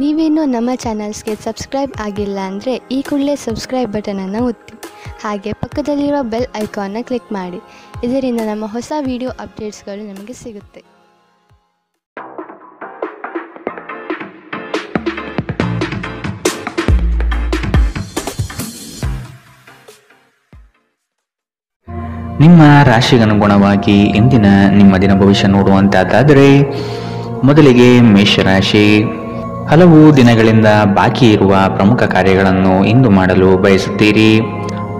ನೀವೇನೂ ನಮ್ಮ ಚಾನಲ್ಸ್ಗೆ ಸಬ್ಸ್ಕ್ರೈಬ್ ಆಗಿಲ್ಲ ಅಂದರೆ ಈ ಕೂಡಲೇ ಸಬ್ಸ್ಕ್ರೈಬ್ ಬಟನನ್ನು ಒತ್ತಿ. ಹಾಗೆ ಪಕ್ಕದಲ್ಲಿರುವ ಬೆಲ್ ಐಕಾನ್ನ ಕ್ಲಿಕ್ ಮಾಡಿ. ಇದರಿಂದ ನಮ್ಮ ಹೊಸ ವಿಡಿಯೋ ಅಪ್ಡೇಟ್ಸ್ಗಳು ನಿಮಗೆ ಸಿಗುತ್ತೆ. ನಿಮ್ಮ ರಾಶಿಗನುಗುಣವಾಗಿ ಇಂದಿನ ನಿಮ್ಮ ದಿನ ಭವಿಷ್ಯ ನೋಡುವಂತಾದರೆ ಮೊದಲಿಗೆ ಮೇಷರಾಶಿ. ಹಲವು ದಿನಗಳಿಂದ ಬಾಕಿ ಇರುವ ಪ್ರಮುಖ ಕಾರ್ಯಗಳನ್ನು ಇಂದು ಮಾಡಲು ಬಯಸುತ್ತೀರಿ.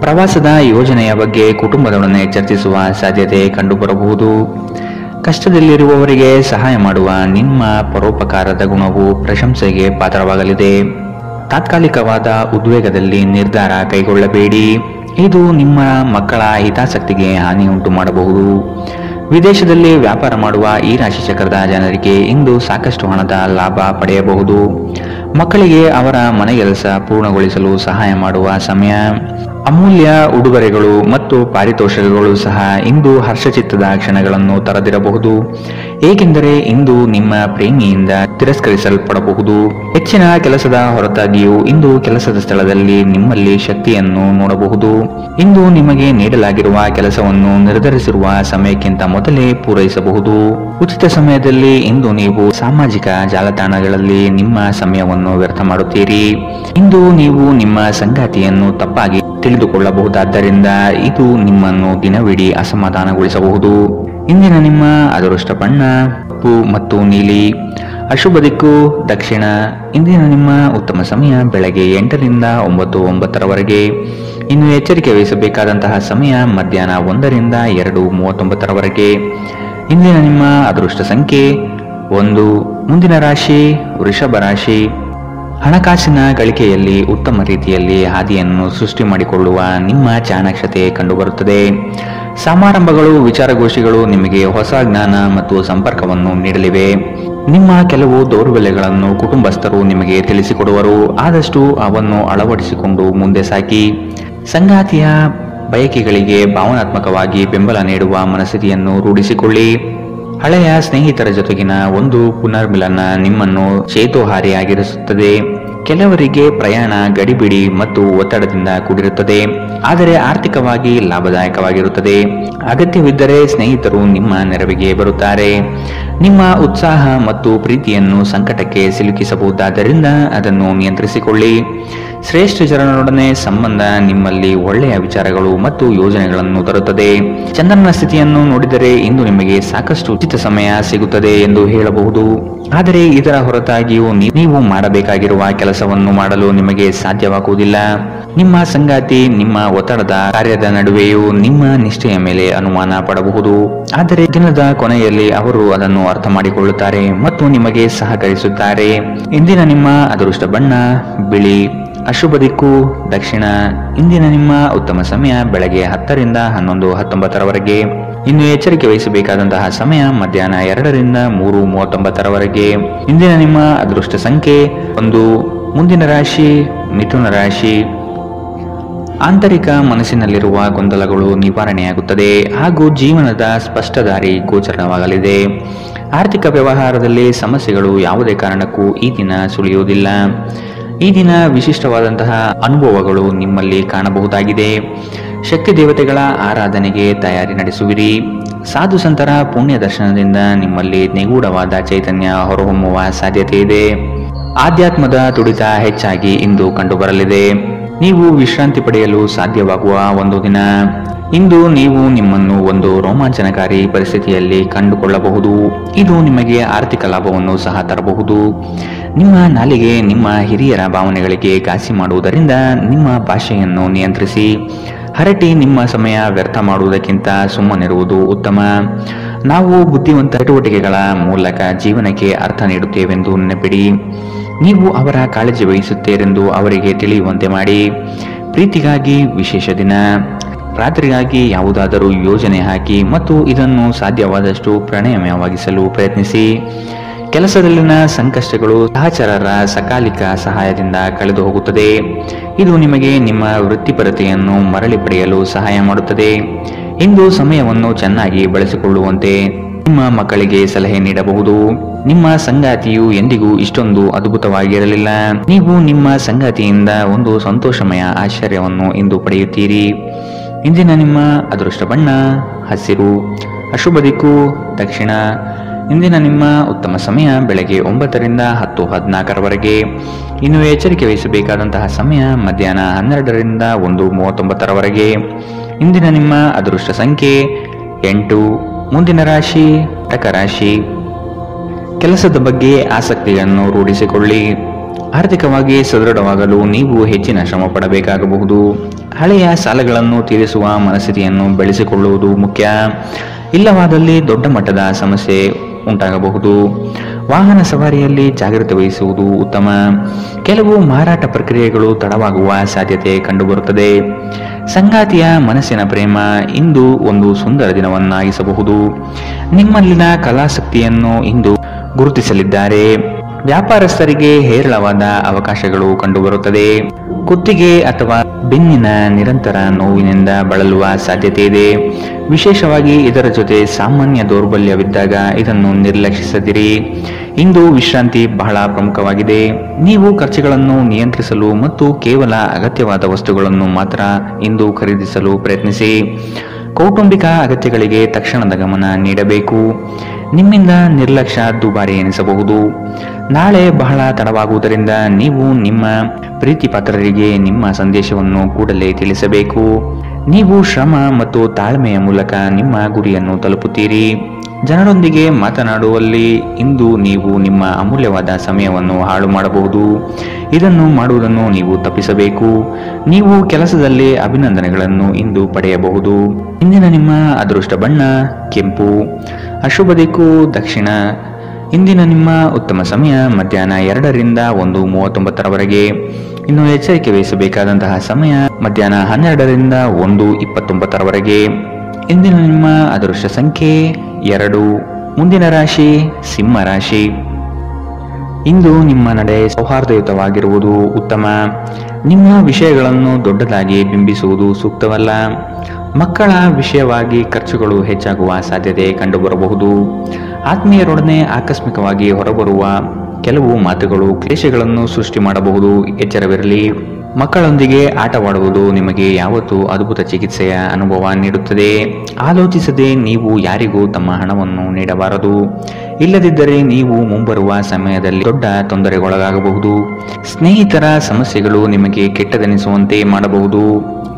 ಪ್ರವಾಸದ ಯೋಜನೆಯ ಬಗ್ಗೆ ಕುಟುಂಬದೊಡನೆ ಚರ್ಚಿಸುವ ಸಾಧ್ಯತೆ ಕಂಡುಬರಬಹುದು. ಕಷ್ಟದಲ್ಲಿರುವವರಿಗೆ ಸಹಾಯ ಮಾಡುವ ನಿಮ್ಮ ಪರೋಪಕಾರದ ಗುಣವು ಪ್ರಶಂಸೆಗೆ ಪಾತ್ರವಾಗಲಿದೆ. ತಾತ್ಕಾಲಿಕವಾದ ಉದ್ವೇಗದಲ್ಲಿ ನಿರ್ಧಾರ ಕೈಗೊಳ್ಳಬೇಡಿ. ಇದು ನಿಮ್ಮ ಮಕ್ಕಳ ಹಿತಾಸಕ್ತಿಗೆ ಹಾನಿ ಉಂಟು ಮಾಡಬಹುದು. ವಿದೇಶದಲ್ಲಿ ವ್ಯಾಪಾರ ಮಾಡುವ ಈ ರಾಶಿ ಚಕ್ರದ ಜನರಿಗೆ ಇಂದು ಸಾಕಷ್ಟು ಹಣದ ಲಾಭ ಪಡೆಯಬಹುದು. ಮಕ್ಕಳಿಗೆ ಅವರ ಮನೆಗೆಲಸ ಪೂರ್ಣಗೊಳಿಸಲು ಸಹಾಯ ಮಾಡುವ ಸಮಯ. ಅಮೂಲ್ಯ ಉಡುಗೊರೆಗಳು ಮತ್ತು ಪಾರಿತೋಷಕಗಳು ಸಹ ಇಂದು ಹರ್ಷಚಿತ್ತದ ಕ್ಷಣಗಳನ್ನು ತರದಿರಬಹುದು, ಏಕೆಂದರೆ ಇಂದು ನಿಮ್ಮ ಪ್ರೇಮಿಯಿಂದ ತಿರಸ್ಕರಿಸಲ್ಪಡಬಹುದು. ಹೆಚ್ಚಿನ ಕೆಲಸದ ಹೊರತಾಗಿಯೂ ಇಂದು ಕೆಲಸದ ಸ್ಥಳದಲ್ಲಿ ನಿಮ್ಮಲ್ಲಿ ಶಕ್ತಿಯನ್ನು ನೋಡಬಹುದು. ಇಂದು ನಿಮಗೆ ನೀಡಲಾಗಿರುವ ಕೆಲಸವನ್ನು ನಿರ್ಧರಿಸಿರುವ ಸಮಯಕ್ಕಿಂತ ಮೊದಲೇ ಪೂರೈಸಬಹುದು. ಉಚಿತ ಸಮಯದಲ್ಲಿ ಇಂದು ನೀವು ಸಾಮಾಜಿಕ ಜಾಲತಾಣಗಳಲ್ಲಿ ನಿಮ್ಮ ಸಮಯವನ್ನು ವ್ಯರ್ಥ ಮಾಡುತ್ತೀರಿ. ಇಂದು ನೀವು ನಿಮ್ಮ ಸಂಗಾತಿಯನ್ನು ತಪ್ಪಾಗಿ ತಿಳಿದುಕೊಳ್ಳಬಹುದಾದ್ದರಿಂದ ಇದು ನಿಮ್ಮನ್ನು ದಿನವಿಡೀ ಅಸಮಾಧಾನಗೊಳಿಸಬಹುದು. ಇಂದಿನ ನಿಮ್ಮ ಅದೃಷ್ಟ ಬಣ್ಣ ಕಪ್ಪು ಮತ್ತು ನೀಲಿ. ಅಶುಭ ದಿಕ್ಕು ದಕ್ಷಿಣ. ಇಂದಿನ ನಿಮ್ಮ ಉತ್ತಮ ಸಮಯ ಬೆಳಗ್ಗೆ 8 ರಿಂದ 9:09 ಇನ್ನು ಎಚ್ಚರಿಕೆ ವಹಿಸಬೇಕಾದಂತಹ ಸಮಯ ಮಧ್ಯಾಹ್ನ 1 ರಿಂದ 2:39 ಇಂದಿನ ನಿಮ್ಮ ಅದೃಷ್ಟ ಸಂಖ್ಯೆ 1. ಮುಂದಿನ ರಾಶಿ ವೃಷಭ ರಾಶಿ. ಹಣಕಾಸಿನ ಗಳಿಕೆಯಲ್ಲಿ ಉತ್ತಮ ರೀತಿಯಲ್ಲಿ ಹಾದಿಯನ್ನು ಸೃಷ್ಟಿ ಮಾಡಿಕೊಳ್ಳುವ ನಿಮ್ಮ ಚಾಣಾಕ್ಷತೆ ಕಂಡುಬರುತ್ತದೆ. ಸಮಾರಂಭಗಳು, ವಿಚಾರಗೋಷ್ಠಿಗಳು ನಿಮಗೆ ಹೊಸ ಜ್ಞಾನ ಮತ್ತು ಸಂಪರ್ಕವನ್ನು ನೀಡಲಿವೆ. ನಿಮ್ಮ ಕೆಲವು ದೌರ್ಬಲ್ಯಗಳನ್ನು ಕುಟುಂಬಸ್ಥರು ನಿಮಗೆ ತಿಳಿಸಿಕೊಡುವರು. ಆದಷ್ಟು ಅವನ್ನು ಅಳವಡಿಸಿಕೊಂಡು ಮುಂದೆ ಸಾಗಿ. ಸಂಗಾತಿಯ ಬಯಕೆಗಳಿಗೆ ಭಾವನಾತ್ಮಕವಾಗಿ ಬೆಂಬಲ ನೀಡುವ ಮನಸ್ಥಿತಿಯನ್ನು ರೂಢಿಸಿಕೊಳ್ಳಿ. ಹಳೆಯ ಸ್ನೇಹಿತರ ಜೊತೆಗಿನ ಒಂದು ಪುನರ್ಮಿಲನ ನಿಮ್ಮನ್ನು ಚೇತೋಹಾರಿಯಾಗಿರಿಸುತ್ತದೆ. ಕೆಲವರಿಗೆ ಪ್ರಯಾಣ ಗಡಿಬಿಡಿ ಮತ್ತು ಒತ್ತಡದಿಂದ ಕೂಡಿರುತ್ತದೆ, ಆದರೆ ಆರ್ಥಿಕವಾಗಿ ಲಾಭದಾಯಕವಾಗಿರುತ್ತದೆ. ಅಗತ್ಯವಿದ್ದರೆ ಸ್ನೇಹಿತರು ನಿಮ್ಮ ನೆರವಿಗೆ ಬರುತ್ತಾರೆ. ನಿಮ್ಮ ಉತ್ಸಾಹ ಮತ್ತು ಪ್ರೀತಿಯನ್ನು ಸಂಕಟಕ್ಕೆ ಸಿಲುಕಿಸಬಹುದಾದ್ದರಿಂದ ಅದನ್ನು ನಿಯಂತ್ರಿಸಿಕೊಳ್ಳಿ. ಶ್ರೇಷ್ಠ ಜನರೊಡನೆ ಸಂಬಂಧ ನಿಮ್ಮಲ್ಲಿ ಒಳ್ಳೆಯ ವಿಚಾರಗಳು ಮತ್ತು ಯೋಜನೆಗಳನ್ನು ತರುತ್ತದೆ. ಚಂದ್ರನ ಸ್ಥಿತಿಯನ್ನು ನೋಡಿದರೆ ಇಂದು ನಿಮಗೆ ಸಾಕಷ್ಟು ಉಚಿತ ಸಮಯ ಸಿಗುತ್ತದೆ ಎಂದು ಹೇಳಬಹುದು. ಆದರೆ ಇದರ ಹೊರತಾಗಿಯೂ ನೀವು ಮಾಡಬೇಕಾಗಿರುವ ಕೆಲಸವನ್ನು ಮಾಡಲು ನಿಮಗೆ ಸಾಧ್ಯವಾಗುವುದಿಲ್ಲ. ನಿಮ್ಮ ಸಂಗಾತಿ ನಿಮ್ಮ ಒತ್ತಡದ ಕಾರ್ಯದ ನಡುವೆಯೂ ನಿಮ್ಮ ನಿಷ್ಠೆಯ ಮೇಲೆ ಅನುಮಾನ ಪಡಬಹುದು, ಆದರೆ ದಿನದ ಕೊನೆಯಲ್ಲಿ ಅವರು ಅದನ್ನು ಅರ್ಥ ಮಾಡಿಕೊಳ್ಳುತ್ತಾರೆ ಮತ್ತು ನಿಮಗೆ ಸಹಕರಿಸುತ್ತಾರೆ. ಇಂದಿನ ನಿಮ್ಮ ಅದೃಷ್ಟ ಬಣ್ಣ ಬಿಳಿ. ಅಶುಭ ದಿಕ್ಕು ದಕ್ಷಿಣ. ಇಂದಿನ ನಿಮ್ಮ ಉತ್ತಮ ಸಮಯ ಬೆಳಗ್ಗೆ 10 ರಿಂದ 11:19 ಇನ್ನು ಎಚ್ಚರಿಕೆ ವಹಿಸಬೇಕಾದಂತಹ ಸಮಯ ಮಧ್ಯಾಹ್ನ 2 ರಿಂದ 3:39 ಇಂದಿನ ನಿಮ್ಮ ಅದೃಷ್ಟ ಸಂಖ್ಯೆ 1. ಮುಂದಿನ ರಾಶಿ ಮಿಥುನ ರಾಶಿ. ಆಂತರಿಕ ಮನಸ್ಸಿನಲ್ಲಿರುವ ಗೊಂದಲಗಳು ನಿವಾರಣೆಯಾಗುತ್ತದೆ ಹಾಗೂ ಜೀವನದ ಸ್ಪಷ್ಟ ದಾರಿ ಗೋಚರವಾಗಲಿದೆ. ಆರ್ಥಿಕ ವ್ಯವಹಾರದಲ್ಲಿ ಸಮಸ್ಯೆಗಳು ಯಾವುದೇ ಕಾರಣಕ್ಕೂ ಈ ದಿನ ಸುಳಿಯುವುದಿಲ್ಲ. ಈ ದಿನ ವಿಶಿಷ್ಟವಾದಂತಹ ಅನುಭವಗಳು ನಿಮ್ಮಲ್ಲಿ ಕಾಣಬಹುದಾಗಿದೆ. ಶಕ್ತಿ ದೇವತೆಗಳ ಆರಾಧನೆಗೆ ತಯಾರಿ ನಡೆಸುವಿರಿ. ಸಾಧು ಸಂತರ ಪುಣ್ಯ ದರ್ಶನದಿಂದ ನಿಮ್ಮಲ್ಲಿ ನಿಗೂಢವಾದ ಚೈತನ್ಯ ಹೊರಹೊಮ್ಮುವ ಸಾಧ್ಯತೆ ಇದೆ. ಆಧ್ಯಾತ್ಮದ ತುಡಿತ ಹೆಚ್ಚಾಗಿ ಇಂದು ಕಂಡುಬರಲಿದೆ. ನೀವು ವಿಶ್ರಾಂತಿ ಪಡೆಯಲು ಸಾಧ್ಯವಾಗುವ ಒಂದು ದಿನ. ಇಂದು ನೀವು ನಿಮ್ಮನ್ನು ಒಂದು ರೋಮಾಂಚನಕಾರಿ ಪರಿಸ್ಥಿತಿಯಲ್ಲಿ ಕಂಡುಕೊಳ್ಳಬಹುದು. ಇದು ನಿಮಗೆ ಆರ್ಥಿಕ ಲಾಭವನ್ನು ಸಹ ತರಬಹುದು. ನಿಮ್ಮ ನಾಲಿಗೆ ನಿಮ್ಮ ಹಿರಿಯರ ಭಾವನೆಗಳಿಗೆ ಘಾಸಿ ಮಾಡುವುದರಿಂದ ನಿಮ್ಮ ಭಾಷೆಯನ್ನು ನಿಯಂತ್ರಿಸಿ. ಹರಟಿ ನಿಮ್ಮ ಸಮಯ ವ್ಯರ್ಥ ಮಾಡುವುದಕ್ಕಿಂತ ಸುಮ್ಮನಿರುವುದು ಉತ್ತಮ. ನಾವು ಬುದ್ಧಿವಂತ ಚಟುವಟಿಕೆಗಳ ಮೂಲಕ ಜೀವನಕ್ಕೆ ಅರ್ಥ ನೀಡುತ್ತೇವೆಂದು ನೆನಪಿಡಿ. ನೀವು ಅವರ ಕಾಳಜಿ ವಹಿಸುತ್ತೀರೆಂದು ಅವರಿಗೆ ತಿಳಿಯುವಂತೆ ಮಾಡಿ. ಪ್ರೀತಿಗಾಗಿ ವಿಶೇಷ ದಿನ. ರಾತ್ರಿಗಾಗಿ ಯಾವುದಾದರೂ ಯೋಜನೆ ಹಾಕಿ ಮತ್ತು ಇದನ್ನು ಸಾಧ್ಯವಾದಷ್ಟು ಪ್ರಣಯಮಯವಾಗಿಸಲು ಪ್ರಯತ್ನಿಸಿ. ಕೆಲಸದಲ್ಲಿನ ಸಂಕಷ್ಟಗಳು ಸಹಚರರ ಸಕಾಲಿಕ ಸಹಾಯದಿಂದ ಕಳೆದು ಹೋಗುತ್ತದೆ. ಇದು ನಿಮಗೆ ನಿಮ್ಮ ವೃತ್ತಿಪರತೆಯನ್ನು ಮರಳಿ ಪಡೆಯಲು ಸಹಾಯ ಮಾಡುತ್ತದೆ. ಇಂದು ಸಮಯವನ್ನು ಚೆನ್ನಾಗಿ ಬಳಸಿಕೊಳ್ಳುವಂತೆ ನಿಮ್ಮ ಮಕ್ಕಳಿಗೆ ಸಲಹೆ ನೀಡಬಹುದು. ನಿಮ್ಮ ಸಂಗಾತಿಯು ಎಂದಿಗೂ ಇಷ್ಟೊಂದು ಅದ್ಭುತವಾಗಿರಲಿಲ್ಲ. ನೀವು ನಿಮ್ಮ ಸಂಗಾತಿಯಿಂದ ಒಂದು ಸಂತೋಷಮಯ ಆಶ್ಚರ್ಯವನ್ನು ಇಂದು ಪಡೆಯುತ್ತೀರಿ. ಇಂದಿನ ನಿಮ್ಮ ಅದೃಷ್ಟ ಬಣ್ಣ ಹಸಿರು, ಅಶುಭ ದಿಕ್ಕು ದಕ್ಷಿಣ. ಇಂದಿನ ನಿಮ್ಮ ಉತ್ತಮ ಸಮಯ ಬೆಳಗ್ಗೆ 9 ರಿಂದ 10:14 ಇನ್ನು ಎಚ್ಚರಿಕೆ ವಹಿಸಬೇಕಾದಂತಹ ಸಮಯ ಮಧ್ಯಾಹ್ನ 12 ರಿಂದ 1:39. ಇಂದಿನ ನಿಮ್ಮ ಅದೃಷ್ಟ ಸಂಖ್ಯೆ 8. ಮುಂದಿನ ರಾಶಿ ಕಟಕ ರಾಶಿ. ಕೆಲಸದ ಬಗ್ಗೆ ಆಸಕ್ತಿಯನ್ನು ರೂಢಿಸಿಕೊಳ್ಳಿ. ಆರ್ಥಿಕವಾಗಿ ಸದೃಢವಾಗಲು ನೀವು ಹೆಚ್ಚಿನ ಶ್ರಮ ಪಡಬೇಕಾಗಬಹುದು. ಹಳೆಯ ಸಾಲಗಳನ್ನು ತೀರಿಸುವ ಮನಸ್ಥಿತಿಯನ್ನು ಬೆಳೆಸಿಕೊಳ್ಳುವುದು ಮುಖ್ಯ. ಇಲ್ಲವಾದಲ್ಲಿ ದೊಡ್ಡ ಮಟ್ಟದ ಸಮಸ್ಯೆ ಉಂಟಾಗಬಹುದು. ವಾಹನ ಸವಾರಿಯಲ್ಲಿ ಜಾಗ್ರತೆ ವಹಿಸುವುದು ಉತ್ತಮ. ಕೆಲವು ಮಾರಾಟ ಪ್ರಕ್ರಿಯೆಗಳು ತಡವಾಗುವ ಸಾಧ್ಯತೆ ಕಂಡುಬರುತ್ತದೆ. ಸಂಗಾತಿಯ ಮನಸ್ಸಿನ ಪ್ರೇಮ ಇಂದು ಒಂದು ಸುಂದರ ದಿನವನ್ನಾಗಿಸಬಹುದು. ನಿಮ್ಮಲ್ಲಿನ ಕಲಾಸಕ್ತಿಯನ್ನು ಇಂದು ಗುರುತಿಸಲಿದ್ದಾರೆ. ವ್ಯಾಪಾರಸ್ಥರಿಗೆ ಹೇರಳವಾದ ಅವಕಾಶಗಳು ಕಂಡುಬರುತ್ತದೆ. ಕುತ್ತಿಗೆ ಅಥವಾ ಬೆನ್ನಿನ ನಿರಂತರ ನೋವಿನಿಂದ ಬಳಲುವ ಸಾಧ್ಯತೆ ಇದೆ. ವಿಶೇಷವಾಗಿ ಇದರ ಜೊತೆ ಸಾಮಾನ್ಯ ದೌರ್ಬಲ್ಯವಿದ್ದಾಗ ಇದನ್ನು ನಿರ್ಲಕ್ಷಿಸದಿರಿ. ಇಂದು ವಿಶ್ರಾಂತಿ ಬಹಳ ಪ್ರಮುಖವಾಗಿದೆ. ನೀವು ಖರ್ಚುಗಳನ್ನು ನಿಯಂತ್ರಿಸಲು ಮತ್ತು ಕೇವಲ ಅಗತ್ಯವಾದ ವಸ್ತುಗಳನ್ನು ಮಾತ್ರ ಇಂದು ಖರೀದಿಸಲು ಪ್ರಯತ್ನಿಸಿ. ಕೌಟುಂಬಿಕ ಅಗತ್ಯಗಳಿಗೆ ತಕ್ಷಣದ ಗಮನ ನೀಡಬೇಕು. ನಿಮ್ಮಿಂದ ನಿರ್ಲಕ್ಷ್ಯ ದುಬಾರಿ ಎನಿಸಬಹುದು. ನಾಳೆ ಬಹಳ ತಡವಾಗುವುದರಿಂದ ನೀವು ನಿಮ್ಮ ಪ್ರೀತಿ ಪಾತ್ರರಿಗೆ ನಿಮ್ಮ ಸಂದೇಶವನ್ನು ಕೂಡಲೇ ತಿಳಿಸಬೇಕು. ನೀವು ಶ್ರಮ ಮತ್ತು ತಾಳ್ಮೆಯ ಮೂಲಕ ನಿಮ್ಮ ಗುರಿಯನ್ನು ತಲುಪುತ್ತೀರಿ. ಜನರೊಂದಿಗೆ ಮಾತನಾಡುವಲ್ಲಿ ಇಂದು ನೀವು ನಿಮ್ಮ ಅಮೂಲ್ಯವಾದ ಸಮಯವನ್ನು ಹಾಳು ಮಾಡಬಹುದು. ಇದನ್ನು ಮಾಡುವುದನ್ನು ನೀವು ತಪ್ಪಿಸಬೇಕು. ನೀವು ಕೆಲಸದಲ್ಲಿ ಅಭಿನಂದನೆಗಳನ್ನು ಇಂದು ಪಡೆಯಬಹುದು. ಇಂದಿನ ನಿಮ್ಮ ಅದೃಷ್ಟ ಬಣ್ಣ ಕೆಂಪು, ಅಶುಭ ದಿಕ್ಕು ದಕ್ಷಿಣ. ಇಂದಿನ ನಿಮ್ಮ ಉತ್ತಮ ಸಮಯ ಮಧ್ಯಾಹ್ನ 2 ರಿಂದ 1:39. ಇನ್ನು ಎಚ್ಚರಿಕೆ ವಹಿಸಬೇಕಾದಂತಹ ಸಮಯ ಮಧ್ಯಾಹ್ನ 12 ರಿಂದ 1:29. ಇಂದಿನ ನಿಮ್ಮ ಅದೃಷ್ಟ ಸಂಖ್ಯೆ 2. ಮುಂದಿನ ರಾಶಿ ಸಿಂಹ ರಾಶಿ. ಇಂದು ನಿಮ್ಮ ನಡೆ ಸೌಹಾರ್ದಯುತವಾಗಿರುವುದು ಉತ್ತಮ. ನಿಮ್ಮ ವಿಷಯಗಳನ್ನು ದೊಡ್ಡದಾಗಿ ಬಿಂಬಿಸುವುದು ಸೂಕ್ತವಲ್ಲ. ಮಕ್ಕಳ ವಿಷಯವಾಗಿ ಖರ್ಚುಗಳು ಹೆಚ್ಚಾಗುವ ಸಾಧ್ಯತೆ ಕಂಡುಬರಬಹುದು. ಆತ್ಮೀಯರೊಡನೆ ಆಕಸ್ಮಿಕವಾಗಿ ಹೊರಬರುವ ಕೆಲವು ಮಾತುಗಳು ಕ್ಲೇಶಗಳನ್ನು ಸೃಷ್ಟಿ ಮಾಡಬಹುದು. ಎಚ್ಚರವಿರಲಿ. ಮಕ್ಕಳೊಂದಿಗೆ ಆಟವಾಡುವುದು ನಿಮಗೆ ಯಾವತ್ತೂ ಅದ್ಭುತ ಚಿಕಿತ್ಸೆಯ ಅನುಭವ ನೀಡುತ್ತದೆ. ಆಲೋಚಿಸದೆ ನೀವು ಯಾರಿಗೂ ತಮ್ಮ ಹಣವನ್ನು ನೀಡಬಾರದು. ಇಲ್ಲದಿದ್ದರೆ ನೀವು ಮುಂಬರುವ ಸಮಯದಲ್ಲಿ ದೊಡ್ಡ ತೊಂದರೆಗೊಳಗಾಗಬಹುದು. ಸ್ನೇಹಿತರ ಸಮಸ್ಯೆಗಳು ನಿಮಗೆ ಕೆಟ್ಟದೆನಿಸುವಂತೆ ಮಾಡಬಹುದು.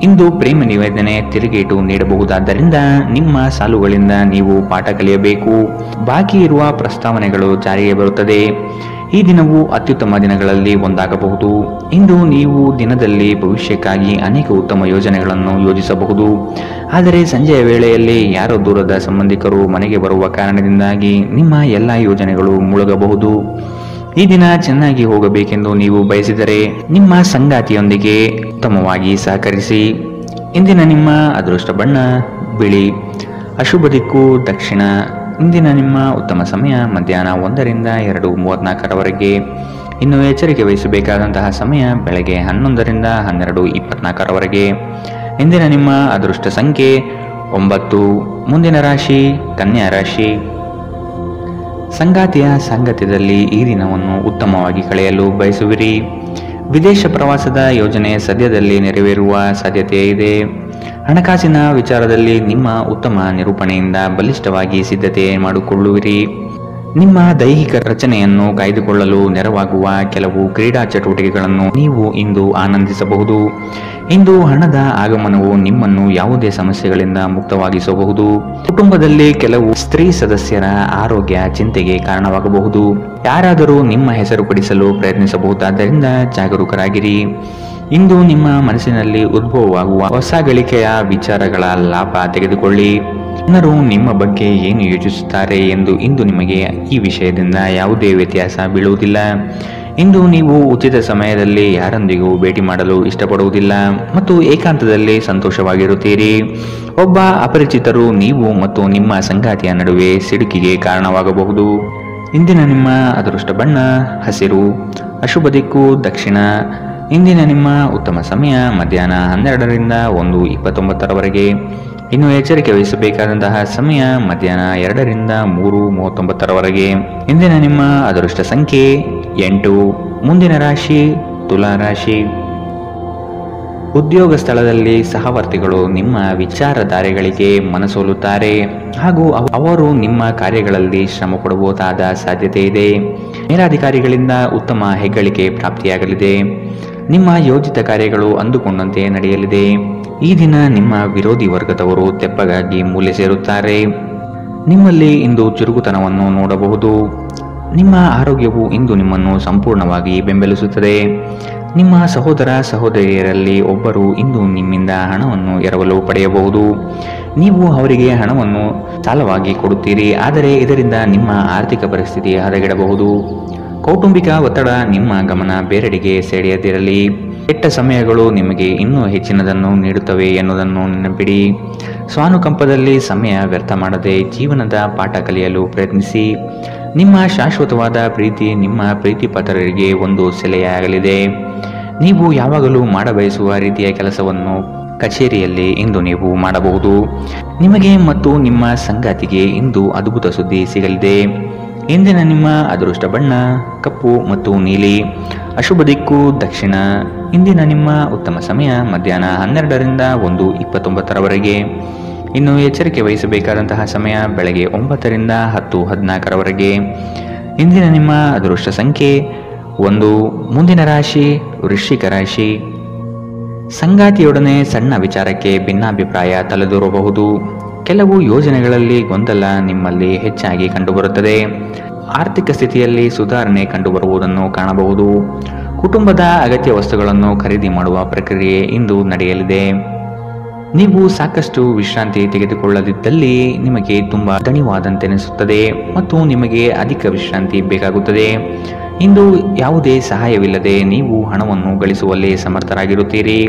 ಇಂದು ಪ್ರೇಮ ನಿವೇದನೆ ತಿರುಗೇಟು ನೀಡಬಹುದಾದ್ದರಿಂದ ನಿಮ್ಮ ಸಾಲುಗಳಿಂದ ನೀವು ಪಾಠ ಕಲಿಯಬೇಕು. ಬಾಕಿ ಇರುವ ಪ್ರಸ್ತಾವನೆಗಳು ಜಾರಿಗೆ ಬರುತ್ತದೆ. ಈ ದಿನವು ಅತ್ಯುತ್ತಮ ದಿನಗಳಲ್ಲಿ ಒಂದಾಗಬಹುದು. ಇಂದು ನೀವು ದಿನದಲ್ಲಿ ಭವಿಷ್ಯಕ್ಕಾಗಿ ಅನೇಕ ಉತ್ತಮ ಯೋಜನೆಗಳನ್ನು ಯೋಜಿಸಬಹುದು. ಆದರೆ ಸಂಜೆಯ ವೇಳೆಯಲ್ಲಿ ಯಾರೋ ದೂರದ ಸಂಬಂಧಿಕರು ಮನೆಗೆ ಬರುವ ಕಾರಣದಿಂದಾಗಿ ನಿಮ್ಮ ಎಲ್ಲ ಯೋಜನೆಗಳು ಮುಳುಗಬಹುದು. ಈ ದಿನ ಚೆನ್ನಾಗಿ ಹೋಗಬೇಕೆಂದು ನೀವು ಬಯಸಿದರೆ ನಿಮ್ಮ ಸಂಗಾತಿಯೊಂದಿಗೆ ಉತ್ತಮವಾಗಿ ಸಹಕರಿಸಿ. ಇಂದಿನ ನಿಮ್ಮ ಅದೃಷ್ಟ ಬಣ್ಣ ಬಿಳಿ, ಅಶುಭ ದಿಕ್ಕು ದಕ್ಷಿಣ. ಇಂದಿನ ನಿಮ್ಮ ಉತ್ತಮ ಸಮಯ ಮಧ್ಯಾಹ್ನ 1 ರಿಂದ 2:34. ಇನ್ನು ಎಚ್ಚರಿಕೆ ವಹಿಸಬೇಕಾದಂತಹ ಸಮಯ ಬೆಳಗ್ಗೆ 11 ರಿಂದ 12:24. ಇಂದಿನ ನಿಮ್ಮ ಅದೃಷ್ಟ ಸಂಖ್ಯೆ 9. ಮುಂದಿನ ರಾಶಿ ಕನ್ಯಾ ರಾಶಿ. ಸಂಗಾತಿಯ ಸಾಂಗತ್ಯದಲ್ಲಿ ಈ ದಿನವನ್ನು ಉತ್ತಮವಾಗಿ ಕಳೆಯಲು ಬಯಸುವಿರಿ. ವಿದೇಶ ಪ್ರವಾಸದ ಯೋಜನೆ ಸದ್ಯದಲ್ಲಿ ನೆರವೇರುವ ಸಾಧ್ಯತೆ ಇದೆ. ಹಣಕಾಸಿನ ವಿಚಾರದಲ್ಲಿ ನಿಮ್ಮ ಉತ್ತಮ ನಿರೂಪಣೆಯಿಂದ ಬಲಿಷ್ಠವಾಗಿ ಸಿದ್ಧತೆ ಮಾಡಿಕೊಳ್ಳುವಿರಿ. ನಿಮ್ಮ ದೈಹಿಕ ರಚನೆಯನ್ನು ಕಾಯ್ದುಕೊಳ್ಳಲು ನೆರವಾಗುವ ಕೆಲವು ಕ್ರೀಡಾ ಚಟುವಟಿಕೆಗಳನ್ನು ನೀವು ಇಂದು ಆನಂದಿಸಬಹುದು. ಇಂದು ಹಣದ ಆಗಮನವು ನಿಮ್ಮನ್ನು ಯಾವುದೇ ಸಮಸ್ಯೆಗಳಿಂದ ಮುಕ್ತವಾಗಿಸಬಹುದು. ಕುಟುಂಬದಲ್ಲಿ ಕೆಲವು ಸ್ತ್ರೀ ಸದಸ್ಯರ ಆರೋಗ್ಯ ಚಿಂತೆಗೆ ಕಾರಣವಾಗಬಹುದು. ಯಾರಾದರೂ ನಿಮ್ಮ ಹೆಸರು ಪಡಿಸಲು ಪ್ರಯತ್ನಿಸಬಹುದಾದ್ದರಿಂದ ಜಾಗರೂಕರಾಗಿರಿ. ಇಂದು ನಿಮ್ಮ ಮನಸ್ಸಿನಲ್ಲಿ ಉದ್ಭವವಾಗುವ ಹೊಸ ಗಳಿಕೆಯ ವಿಚಾರಗಳ ಲಾಭ ತೆಗೆದುಕೊಳ್ಳಿ. ಜನರು ನಿಮ್ಮ ಬಗ್ಗೆ ಏನು ಯೋಚಿಸುತ್ತಾರೆ ಎಂದು ಇಂದು ನಿಮಗೆ ಈ ವಿಷಯದಿಂದ ಯಾವುದೇ ವ್ಯತ್ಯಾಸ ಬೀಳುವುದಿಲ್ಲ. ಇಂದು ನೀವು ಉಚಿತ ಸಮಯದಲ್ಲಿ ಯಾರೊಂದಿಗೂ ಭೇಟಿ ಮಾಡಲು ಇಷ್ಟಪಡುವುದಿಲ್ಲ ಮತ್ತು ಏಕಾಂತದಲ್ಲಿ ಸಂತೋಷವಾಗಿರುತ್ತೀರಿ. ಒಬ್ಬ ಅಪರಿಚಿತರು ನೀವು ಮತ್ತು ನಿಮ್ಮ ಸಂಗಾತಿಯ ನಡುವೆ ಸಿಡುಕಿಗೆ ಕಾರಣವಾಗಬಹುದು. ಇಂದಿನ ನಿಮ್ಮ ಅದೃಷ್ಟ ಬಣ್ಣ ಹಸಿರು, ಅಶುಭ ದಿಕ್ಕು ದಕ್ಷಿಣ. ಇಂದಿನ ನಿಮ್ಮ ಉತ್ತಮ ಸಮಯ ಮಧ್ಯಾಹ್ನ 12 ರಿಂದ 1:29. ಇನ್ನು ಎಚ್ಚರಿಕೆ ವಹಿಸಬೇಕಾದಂತಹ ಸಮಯ ಮಧ್ಯಾಹ್ನ 2ರಿಂದ 3:39 ಇಂದಿನ ನಿಮ್ಮ ಅದೃಷ್ಟ ಸಂಖ್ಯೆ 8. ಮುಂದಿನ ರಾಶಿ ತುಲಾ ರಾಶಿ. ಉದ್ಯೋಗ ಸ್ಥಳದಲ್ಲಿ ಸಹವರ್ತಿಗಳು ನಿಮ್ಮ ವಿಚಾರಧಾರೆಗಳಿಗೆ ಮನಸೋಲುತ್ತಾರೆ ಹಾಗೂ ಅವರು ನಿಮ್ಮ ಕಾರ್ಯಗಳಲ್ಲಿ ಶ್ರಮ ಪಡಬಹುದಾದ ಸಾಧ್ಯತೆ ಇದೆ. ಮೇಲಾಧಿಕಾರಿಗಳಿಂದ ಉತ್ತಮ ಹೆಗ್ಗಳಿಕೆ ಪ್ರಾಪ್ತಿಯಾಗಲಿದೆ. ನಿಮ್ಮ ಯೋಜಿತ ಕಾರ್ಯಗಳು ಅಂದುಕೊಂಡಂತೆ ನಡೆಯಲಿದೆ. ಈ ದಿನ ನಿಮ್ಮ ವಿರೋಧಿ ವರ್ಗದವರು ತೆಪ್ಪಗಾಗಿ ಮೂಲೆ ಸೇರುತ್ತಾರೆ. ನಿಮ್ಮಲ್ಲಿ ಇಂದು ಚುರುಕುತನವನ್ನು ನೋಡಬಹುದು. ನಿಮ್ಮ ಆರೋಗ್ಯವು ಇಂದು ನಿಮ್ಮನ್ನು ಸಂಪೂರ್ಣವಾಗಿ ಬೆಂಬಲಿಸುತ್ತದೆ. ನಿಮ್ಮ ಸಹೋದರ ಸಹೋದರಿಯರಲ್ಲಿ ಒಬ್ಬರು ಇಂದು ನಿಮ್ಮಿಂದ ಹಣವನ್ನು ಎರವಲು ಪಡೆಯಬಹುದು. ನೀವು ಅವರಿಗೆ ಹಣವನ್ನು ಸಾಲವಾಗಿ ಕೊಡುತ್ತೀರಿ, ಆದರೆ ಇದರಿಂದ ನಿಮ್ಮ ಆರ್ಥಿಕ ಪರಿಸ್ಥಿತಿ ಹದಗೆಡಬಹುದು. ಕೌಟುಂಬಿಕ ಒತ್ತಡ ನಿಮ್ಮ ಗಮನ ಬೇರೆಡೆಗೆ ಸೆಳೆಯದಿರಲಿ. ಕೆಟ್ಟ ಸಮಯಗಳು ನಿಮಗೆ ಇನ್ನೂ ಹೆಚ್ಚಿನದನ್ನು ನೀಡುತ್ತವೆ ಎನ್ನುವುದನ್ನು ನೆನಪಿಡಿ. ಸ್ವಾನುಕಂಪದಲ್ಲಿ ಸಮಯ ವ್ಯರ್ಥ ಮಾಡದೆ ಜೀವನದ ಪಾಠ ಕಲಿಯಲು ಪ್ರಯತ್ನಿಸಿ. ನಿಮ್ಮ ಶಾಶ್ವತವಾದ ಪ್ರೀತಿ ನಿಮ್ಮ ಪ್ರೀತಿಪಾತ್ರರಿಗೆ ಒಂದು ಸೆಲೆಯಾಗಲಿದೆ. ನೀವು ಯಾವಾಗಲೂ ಮಾಡಬಯಸುವ ರೀತಿಯ ಕೆಲಸವನ್ನು ಕಚೇರಿಯಲ್ಲಿ ಇಂದು ನೀವು ಮಾಡಬಹುದು. ನಿಮಗೆ ಮತ್ತು ನಿಮ್ಮ ಸಂಗಾತಿಗೆ ಇಂದು ಅದ್ಭುತ ಸುದ್ದಿ ಸಿಗಲಿದೆ. ಇಂದಿನ ನಿಮ್ಮ ಅದೃಷ್ಟ ಬಣ್ಣ ಕಪ್ಪು ಮತ್ತು ನೀಲಿ. ಅಶುಭ ದಿಕ್ಕು ದಕ್ಷಿಣ. ಇಂದಿನ ನಿಮ್ಮ ಉತ್ತಮ ಸಮಯ ಮಧ್ಯಾಹ್ನ 12ರಿಂದ 1:29. ಇನ್ನು ಎಚ್ಚರಿಕೆ ವಹಿಸಬೇಕಾದಂತಹ ಸಮಯ ಬೆಳಗ್ಗೆ 9ರಿಂದ 10:14. ಇಂದಿನ ನಿಮ್ಮ ಅದೃಷ್ಟ ಸಂಖ್ಯೆ 1. ಮುಂದಿನ ರಾಶಿ ವೃಶ್ಚಿಕ ರಾಶಿ. ಸಂಗಾತಿಯೊಡನೆ ಸಣ್ಣ ವಿಚಾರಕ್ಕೆ ಭಿನ್ನಾಭಿಪ್ರಾಯ ತಲೆದೂರಬಹುದು. ಕೆಲವು ಯೋಜನೆಗಳಲ್ಲಿ ಗೊಂದಲ ನಿಮ್ಮಲ್ಲಿ ಹೆಚ್ಚಾಗಿ ಕಂಡುಬರುತ್ತದೆ. ಆರ್ಥಿಕ ಸ್ಥಿತಿಯಲ್ಲಿ ಸುಧಾರಣೆ ಕಂಡುಬರುವುದನ್ನು ಕಾಣಬಹುದು. ಕುಟುಂಬದ ಅಗತ್ಯ ವಸ್ತುಗಳನ್ನು ಖರೀದಿ ಮಾಡುವ ಪ್ರಕ್ರಿಯೆ ಇಂದು ನಡೆಯಲಿದೆ. ನೀವು ಸಾಕಷ್ಟು ವಿಶ್ರಾಂತಿ ತೆಗೆದುಕೊಳ್ಳದಿದ್ದಲ್ಲಿ ನಿಮಗೆ ತುಂಬಾ ದಣಿವಾದಂತೆನಿಸುತ್ತದೆ ಮತ್ತು ನಿಮಗೆ ಅಧಿಕ ವಿಶ್ರಾಂತಿ ಬೇಕಾಗುತ್ತದೆ. ಇಂದು ಯಾವುದೇ ಸಹಾಯವಿಲ್ಲದೆ ನೀವು ಹಣವನ್ನು ಗಳಿಸುವಲ್ಲಿ ಸಮರ್ಥರಾಗಿರುತ್ತೀರಿ.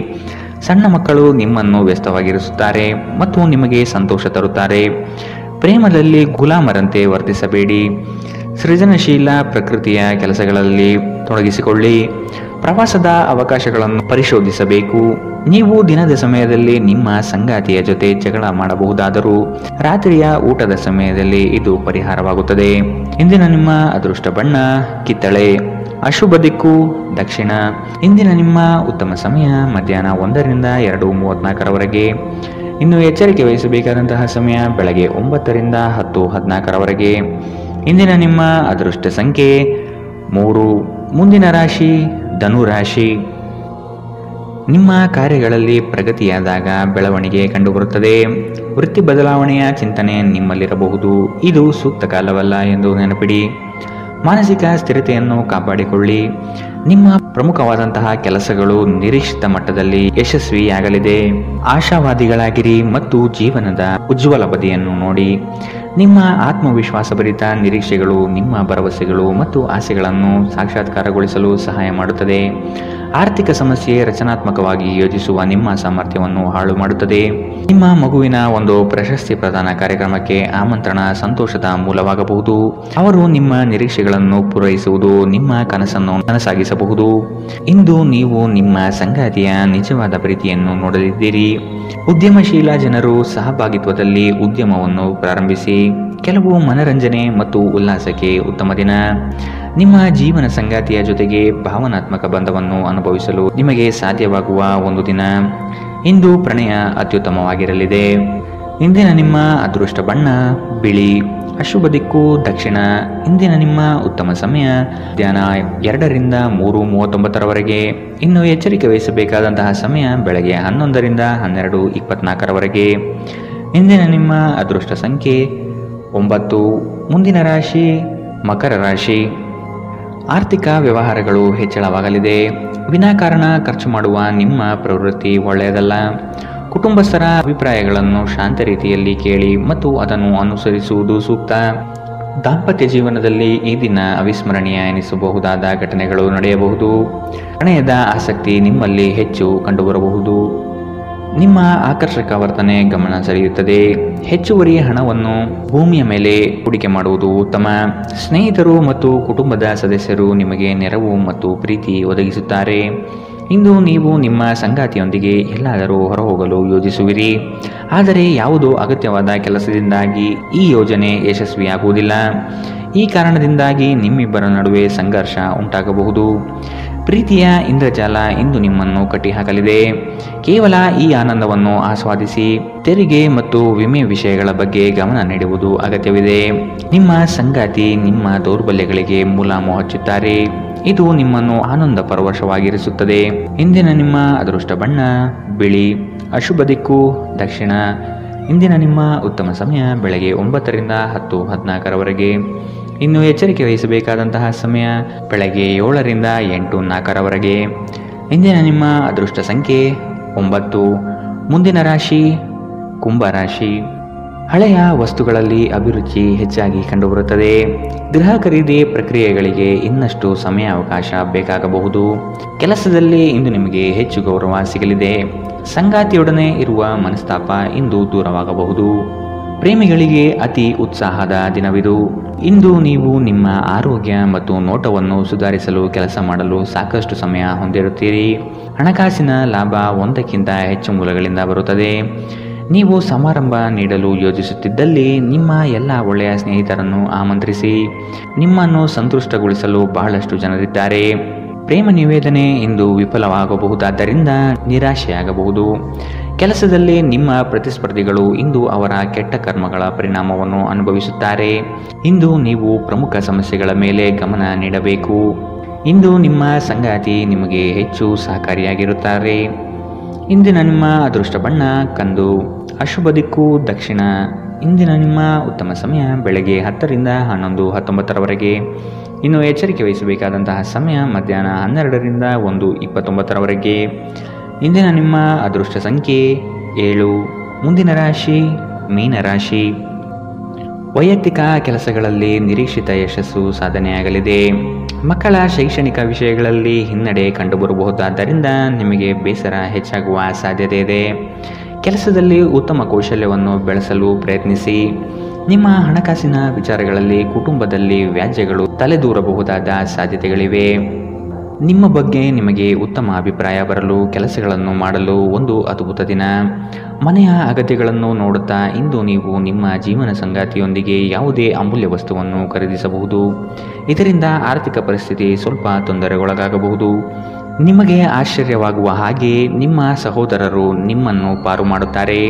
ಸಣ್ಣ ಮಕ್ಕಳು ನಿಮ್ಮನ್ನು ವ್ಯಸ್ತವಾಗಿರಿಸುತ್ತಾರೆ ಮತ್ತು ನಿಮಗೆ ಸಂತೋಷ ತರುತ್ತಾರೆ. ಪ್ರೇಮದಲ್ಲಿ ಗುಲಾಮರಂತೆ ವರ್ತಿಸಬೇಡಿ. ಸೃಜನಶೀಲ ಪ್ರಕೃತಿಯ ಕೆಲಸಗಳಲ್ಲಿ ತೊಡಗಿಸಿಕೊಳ್ಳಿ. ಪ್ರವಾಸದ ಅವಕಾಶಗಳನ್ನು ಪರಿಶೋಧಿಸಬೇಕು. ನೀವು ದಿನದ ಸಮಯದಲ್ಲಿ ನಿಮ್ಮ ಸಂಗಾತಿಯ ಜೊತೆ ಜಗಳ ಮಾಡಬಹುದಾದರೂ ರಾತ್ರಿಯ ಊಟದ ಸಮಯದಲ್ಲಿ ಇದು ಪರಿಹಾರವಾಗುತ್ತದೆ. ಇಂದಿನ ನಿಮ್ಮ ಅದೃಷ್ಟ ಬಣ್ಣ ಕಿತ್ತಳೆ. ಅಶುಭ ದಿಕ್ಕು ದಕ್ಷಿಣ. ಇಂದಿನ ನಿಮ್ಮ ಉತ್ತಮ ಸಮಯ ಮಧ್ಯಾಹ್ನ 1ರಿಂದ 2:34. ಇನ್ನು ಎಚ್ಚರಿಕೆ ವಹಿಸಬೇಕಾದಂತಹ ಸಮಯ ಬೆಳಗ್ಗೆ 9ರಿಂದ 10:14. ಇಂದಿನ ನಿಮ್ಮ ಅದೃಷ್ಟ ಸಂಖ್ಯೆ 3. ಮುಂದಿನ ರಾಶಿ ಧನು ರಾಶಿ. ನಿಮ್ಮ ಕಾರ್ಯಗಳಲ್ಲಿ ಪ್ರಗತಿಯಾದಾಗ ಬೆಳವಣಿಗೆ ಕಂಡುಬರುತ್ತದೆ. ವೃತ್ತಿ ಬದಲಾವಣೆಯ ಚಿಂತನೆ ನಿಮ್ಮಲ್ಲಿರಬಹುದು. ಇದು ಸೂಕ್ತ ಕಾಲವಲ್ಲ ಎಂದು ನೆನಪಿಡಿ. ಮಾನಸಿಕ ಸ್ಥಿರತೆಯನ್ನು ಕಾಪಾಡಿಕೊಳ್ಳಿ. ನಿಮ್ಮ ಪ್ರಮುಖವಾದಂತಹ ಕೆಲಸಗಳು ನಿರೀಕ್ಷಿತ ಮಟ್ಟದಲ್ಲಿ ಯಶಸ್ವಿಯಾಗಲಿದೆ. ಆಶಾವಾದಿಗಳಾಗಿರಿ ಮತ್ತು ಜೀವನದ ಉಜ್ವಲ ಬದಿಯನ್ನು ನೋಡಿ. ನಿಮ್ಮ ಆತ್ಮವಿಶ್ವಾಸಭರಿತ ನಿರೀಕ್ಷೆಗಳು ನಿಮ್ಮ ಭರವಸೆಗಳು ಮತ್ತು ಆಸೆಗಳನ್ನು ಸಾಕ್ಷಾತ್ಕಾರಗೊಳಿಸಲು ಸಹಾಯ ಮಾಡುತ್ತದೆ. ಆರ್ಥಿಕ ಸಮಸ್ಯೆ ರಚನಾತ್ಮಕವಾಗಿ ಯೋಚಿಸುವ ನಿಮ್ಮ ಸಾಮರ್ಥ್ಯವನ್ನು ಹಾಳು ಮಾಡುತ್ತದೆ. ನಿಮ್ಮ ಮಗುವಿನ ಒಂದು ಪ್ರಶಸ್ತಿ ಪ್ರದಾನ ಕಾರ್ಯಕ್ರಮಕ್ಕೆ ಆಮಂತ್ರಣ ಸಂತೋಷದ ಮೂಲವಾಗಬಹುದು. ಅವರು ನಿಮ್ಮ ನಿರೀಕ್ಷೆಗಳನ್ನು ಪೂರೈಸುವುದು ನಿಮ್ಮ ಕನಸನ್ನು ನನಸಾಗಿಸಬಹುದು. ಇಂದು ನೀವು ನಿಮ್ಮ ಸಂಗಾತಿಯ ನಿಜವಾದ ಪ್ರೀತಿಯನ್ನು ನೋಡಲಿದ್ದೀರಿ. ಉದ್ಯಮಶೀಲ ಜನರು ಸಹಭಾಗಿತ್ವದಲ್ಲಿ ಉದ್ಯಮವನ್ನು ಪ್ರಾರಂಭಿಸಿ. ಕೆಲವು ಮನರಂಜನೆ ಮತ್ತು ಉಲ್ಲಾಸಕ್ಕೆ ಉತ್ತಮ ದಿನ. ನಿಮ್ಮ ಜೀವನ ಸಂಗಾತಿಯ ಜೊತೆಗೆ ಭಾವನಾತ್ಮಕ ಬಂಧವನ್ನು ಅನುಭವಿಸಲು ನಿಮಗೆ ಸಾಧ್ಯವಾಗುವ ಒಂದು ದಿನ. ಇಂದು ಪ್ರಣಯ ಅತ್ಯುತ್ತಮವಾಗಿರಲಿದೆ. ಇಂದಿನ ನಿಮ್ಮ ಅದೃಷ್ಟ ಬಣ್ಣ ಬಿಳಿ. ಅಶುಭ ದಿಕ್ಕು ದಕ್ಷಿಣ. ಇಂದಿನ ನಿಮ್ಮ ಉತ್ತಮ ಸಮಯ ಮಧ್ಯಾಹ್ನ 2ರಿಂದ 3:39. ಇನ್ನು ಎಚ್ಚರಿಕೆ ವಹಿಸಬೇಕಾದಂತಹ ಸಮಯ ಬೆಳಗ್ಗೆ 11ರಿಂದ 12:24. ಇಂದಿನ ನಿಮ್ಮ ಅದೃಷ್ಟ ಸಂಖ್ಯೆ 9. ಮುಂದಿನ ರಾಶಿ ಮಕರ ರಾಶಿ. ಆರ್ಥಿಕ ವ್ಯವಹಾರಗಳು ಹೆಚ್ಚಳವಾಗಲಿದೆ. ವಿನಾಕಾರಣ ಖರ್ಚು ಮಾಡುವ ನಿಮ್ಮ ಪ್ರವೃತ್ತಿ ಒಳ್ಳೆಯದಲ್ಲ. ಕುಟುಂಬಸ್ಥರ ಅಭಿಪ್ರಾಯಗಳನ್ನು ಶಾಂತ ರೀತಿಯಲ್ಲಿ ಕೇಳಿ ಮತ್ತು ಅದನ್ನು ಅನುಸರಿಸುವುದು ಸೂಕ್ತ. ದಾಂಪತ್ಯ ಜೀವನದಲ್ಲಿ ಈ ದಿನ ಅವಿಸ್ಮರಣೀಯ ಎನಿಸಬಹುದಾದ ಘಟನೆಗಳು ನಡೆಯಬಹುದು. ಪ್ರಣಯದ ಆಸಕ್ತಿ ನಿಮ್ಮಲ್ಲಿ ಹೆಚ್ಚು ಕಂಡುಬರಬಹುದು. ನಿಮ್ಮ ಆಕರ್ಷಕ ವರ್ತನೆ ಗಮನ ಸೆಳೆಯುತ್ತದೆ. ಹೆಚ್ಚುವರಿ ಹಣವನ್ನು ಭೂಮಿಯ ಮೇಲೆ ಹೂಡಿಕೆ ಮಾಡುವುದು ಉತ್ತಮ. ಸ್ನೇಹಿತರು ಮತ್ತು ಕುಟುಂಬದ ಸದಸ್ಯರು ನಿಮಗೆ ನೆರವು ಮತ್ತು ಪ್ರೀತಿ ಒದಗಿಸುತ್ತಾರೆ. ಇಂದು ನೀವು ನಿಮ್ಮ ಸಂಗಾತಿಯೊಂದಿಗೆ ಎಲ್ಲಾದರೂ ಹೊರಹೋಗಲು ಯೋಜಿಸುವಿರಿ. ಆದರೆ ಯಾವುದೋ ಅಗತ್ಯವಾದ ಕೆಲಸದಿಂದಾಗಿ ಈ ಯೋಜನೆ ಯಶಸ್ವಿಯಾಗುವುದಿಲ್ಲ. ಈ ಕಾರಣದಿಂದಾಗಿ ನಿಮ್ಮಿಬ್ಬರ ನಡುವೆ ಸಂಘರ್ಷ ಉಂಟಾಗಬಹುದು. ಪ್ರೀತಿಯ ಇಂದ್ರಜಾಲ ಇಂದು ನಿಮ್ಮನ್ನು ಕಟ್ಟಿಹಾಕಲಿದೆ. ಕೇವಲ ಈ ಆನಂದವನ್ನು ಆಸ್ವಾದಿಸಿ. ತೆರಿಗೆ ಮತ್ತು ವಿಮೆ ವಿಷಯಗಳ ಬಗ್ಗೆ ಗಮನ ನೀಡುವುದು ಅಗತ್ಯವಿದೆ. ನಿಮ್ಮ ಸಂಗಾತಿ ನಿಮ್ಮ ದೌರ್ಬಲ್ಯಗಳಿಗೆ ಮುಲಾಮು ಹಚ್ಚುತ್ತಾರೆ. ಇದು ನಿಮ್ಮನ್ನು ಆನಂದ ಪರವಶವಾಗಿರಿಸುತ್ತದೆ. ಇಂದಿನ ನಿಮ್ಮ ಅದೃಷ್ಟ ಬಣ್ಣ ಬಿಳಿ. ಅಶುಭ ದಿಕ್ಕು ದಕ್ಷಿಣ. ಇಂದಿನ ನಿಮ್ಮ ಉತ್ತಮ ಸಮಯ ಬೆಳಗ್ಗೆ 9 ರಿಂದ 10:14 ಇನ್ನು ಎಚ್ಚರಿಕೆ ವಹಿಸಬೇಕಾದಂತಹ ಸಮಯ ಬೆಳಗ್ಗೆ 7 ರಿಂದ 8:04 ಇಂದಿನ ನಿಮ್ಮ ಅದೃಷ್ಟ ಸಂಖ್ಯೆ 9. ಮುಂದಿನ ರಾಶಿ ಕುಂಭರಾಶಿ. ಹಳೆಯ ವಸ್ತುಗಳಲ್ಲಿ ಅಭಿರುಚಿ ಹೆಚ್ಚಾಗಿ ಕಂಡುಬರುತ್ತದೆ. ಗೃಹ ಖರೀದಿ ಪ್ರಕ್ರಿಯೆಗಳಿಗೆ ಇನ್ನಷ್ಟು ಸಮಯಾವಕಾಶ ಬೇಕಾಗಬಹುದು. ಕೆಲಸದಲ್ಲಿ ಇಂದು ನಿಮಗೆ ಹೆಚ್ಚು ಗೌರವ ಸಿಗಲಿದೆ. ಸಂಗಾತಿಯೊಡನೆ ಇರುವ ಮನಸ್ತಾಪ ಇಂದು ದೂರವಾಗಬಹುದು. ಪ್ರೇಮಿಗಳಿಗೆ ಅತಿ ಉತ್ಸಾಹದ ದಿನವಿದು. ಇಂದು ನೀವು ನಿಮ್ಮ ಆರೋಗ್ಯ ಮತ್ತು ನೋಟವನ್ನು ಸುಧಾರಿಸಲು ಕೆಲಸ ಮಾಡಲು ಸಾಕಷ್ಟು ಸಮಯ ಹೊಂದಿರುತ್ತೀರಿ. ಹಣಕಾಸಿನ ಲಾಭ ಒಂದಕ್ಕಿಂತ ಹೆಚ್ಚು ಮೂಲಗಳಿಂದ ಬರುತ್ತದೆ. ನೀವು ಸಮಾರಂಭ ನೀಡಲು ಯೋಜಿಸುತ್ತಿದ್ದಲ್ಲಿ ನಿಮ್ಮ ಎಲ್ಲ ಒಳ್ಳೆಯ ಸ್ನೇಹಿತರನ್ನು ಆಮಂತ್ರಿಸಿ. ನಿಮ್ಮನ್ನು ಸಂತುಷ್ಟಗೊಳಿಸಲು ಬಹಳಷ್ಟು ಜನರಿದ್ದಾರೆ. ಪ್ರೇಮ ನಿವೇದನೆ ಇಂದು ವಿಫಲವಾಗಬಹುದಾದ್ದರಿಂದ ನಿರಾಶೆಯಾಗಬಹುದು. ಕೆಲಸದಲ್ಲಿ ನಿಮ್ಮ ಪ್ರತಿಸ್ಪರ್ಧಿಗಳು ಇಂದು ಅವರ ಕೆಟ್ಟ ಕರ್ಮಗಳ ಪರಿಣಾಮವನ್ನು ಅನುಭವಿಸುತ್ತಾರೆ. ಇಂದು ನೀವು ಪ್ರಮುಖ ಸಮಸ್ಯೆಗಳ ಮೇಲೆ ಗಮನ ನೀಡಬೇಕು. ಇಂದು ನಿಮ್ಮ ಸಂಗಾತಿ ನಿಮಗೆ ಹೆಚ್ಚು ಸಹಕಾರಿಯಾಗಿರುತ್ತಾರೆ. ಇಂದಿನ ನಿಮ್ಮ ಅದೃಷ್ಟ ಬಣ್ಣ ಕಂದು. ಅಶುಭ ದಿಕ್ಕು ದಕ್ಷಿಣ. ಇಂದಿನ ನಿಮ್ಮ ಉತ್ತಮ ಸಮಯ ಬೆಳಗ್ಗೆ 10 ರಿಂದ 11:19 ಇನ್ನು ಎಚ್ಚರಿಕೆ ವಹಿಸಬೇಕಾದಂತಹ ಸಮಯ ಮಧ್ಯಾಹ್ನ 12 ರಿಂದ 1:29 ಇಂದಿನ ನಿಮ್ಮ ಅದೃಷ್ಟ ಸಂಖ್ಯೆ 7. ಮುಂದಿನ ರಾಶಿ ಮೀನರಾಶಿ. ವೈಯಕ್ತಿಕ ಕೆಲಸಗಳಲ್ಲಿ ನಿರೀಕ್ಷಿತ ಯಶಸ್ಸು ಸಾಧನೆಯಾಗಲಿದೆ. ಮಕ್ಕಳ ಶೈಕ್ಷಣಿಕ ವಿಷಯಗಳಲ್ಲಿ ಹಿನ್ನಡೆ ಕಂಡುಬರಬಹುದಾದ್ದರಿಂದ ನಿಮಗೆ ಬೇಸರ ಹೆಚ್ಚಾಗುವ ಸಾಧ್ಯತೆ ಇದೆ. ಕೆಲಸದಲ್ಲಿ ಉತ್ತಮ ಕೌಶಲ್ಯವನ್ನು ಬೆಳೆಸಲು ಪ್ರಯತ್ನಿಸಿ. ನಿಮ್ಮ ಹಣಕಾಸಿನ ವಿಚಾರಗಳಲ್ಲಿ ಕುಟುಂಬದಲ್ಲಿ ವ್ಯಾಜ್ಯಗಳು ತಲೆದೂರಬಹುದಾದ ಸಾಧ್ಯತೆಗಳಿವೆ. ನಿಮ್ಮ ಬಗ್ಗೆ ನಿಮಗೆ ಉತ್ತಮ ಅಭಿಪ್ರಾಯ ಬರಲು ಕೆಲಸಗಳನ್ನು ಮಾಡಲು ಒಂದು ಅದ್ಭುತ ದಿನ. ಮನೆಯ ಅಗತ್ಯಗಳನ್ನು ನೋಡುತ್ತಾ ಇಂದು ನೀವು ನಿಮ್ಮ ಜೀವನ ಸಂಗಾತಿಯೊಂದಿಗೆ ಯಾವುದೇ ಅಮೂಲ್ಯ ವಸ್ತುವನ್ನು ಖರೀದಿಸಬಹುದು. ಇದರಿಂದ ಆರ್ಥಿಕ ಪರಿಸ್ಥಿತಿ ಸ್ವಲ್ಪ ತೊಂದರೆಗೊಳಗಾಗಬಹುದು. ನಿಮಗೆ ಆಶ್ಚರ್ಯವಾಗುವ ಹಾಗೆ ನಿಮ್ಮ ಸಹೋದರರು ನಿಮ್ಮನ್ನು ಪಾರು ಮಾಡುತ್ತಾರೆ.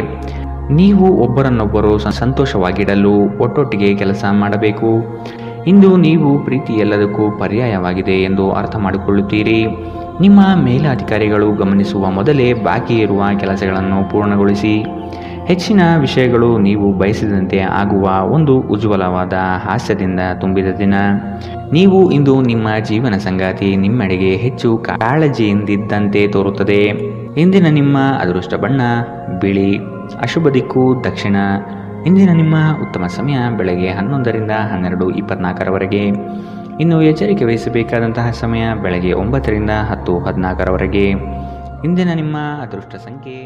ನೀವು ಒಬ್ಬರನ್ನೊಬ್ಬರು ಸಂತೋಷವಾಗಿಡಲು ಒಟ್ಟೊಟ್ಟಿಗೆ ಕೆಲಸ ಮಾಡಬೇಕು. ಇಂದು ನೀವು ಪ್ರೀತಿ ಎಲ್ಲದಕ್ಕೂ ಪರ್ಯಾಯವಾಗಿದೆ ಎಂದು ಅರ್ಥ ಮಾಡಿಕೊಳ್ಳುತ್ತೀರಿ. ನಿಮ್ಮ ಮೇಲಾಧಿಕಾರಿಗಳು ಗಮನಿಸುವ ಮೊದಲೇ ಬಾಕಿ ಇರುವ ಕೆಲಸಗಳನ್ನು ಪೂರ್ಣಗೊಳಿಸಿ. ಹೆಚ್ಚಿನ ವಿಷಯಗಳು ನೀವು ಬಯಸಿದಂತೆ ಆಗುವ ಒಂದು ಉಜ್ವಲವಾದ ಹಾಸ್ಯದಿಂದ ತುಂಬಿದ ದಿನ. ನೀವು ಇಂದು ನಿಮ್ಮ ಜೀವನ ಸಂಗಾತಿ ನಿಮ್ಮೆಡೆಗೆ ಹೆಚ್ಚು ಕಾಳಜಿಯಿಂದಿದ್ದಂತೆ ತೋರುತ್ತದೆ. ಇಂದಿನ ನಿಮ್ಮ ಅದೃಷ್ಟ ಬಣ್ಣ ಬಿಳಿ. ಅಶುಭ ದಿಕ್ಕು ದಕ್ಷಿಣ. ಇಂದಿನ ನಿಮ್ಮ ಉತ್ತಮ ಸಮಯ ಬೆಳಗ್ಗೆ 11 ರಿಂದ 12:24 ಇನ್ನು ಎಚ್ಚರಿಕೆ ವಹಿಸಬೇಕಾದಂತಹ ಸಮಯ ಬೆಳಗ್ಗೆ 9 ರಿಂದ 10:14 ಇಂದಿನ ನಿಮ್ಮ ಅದೃಷ್ಟ ಸಂಖ್ಯೆ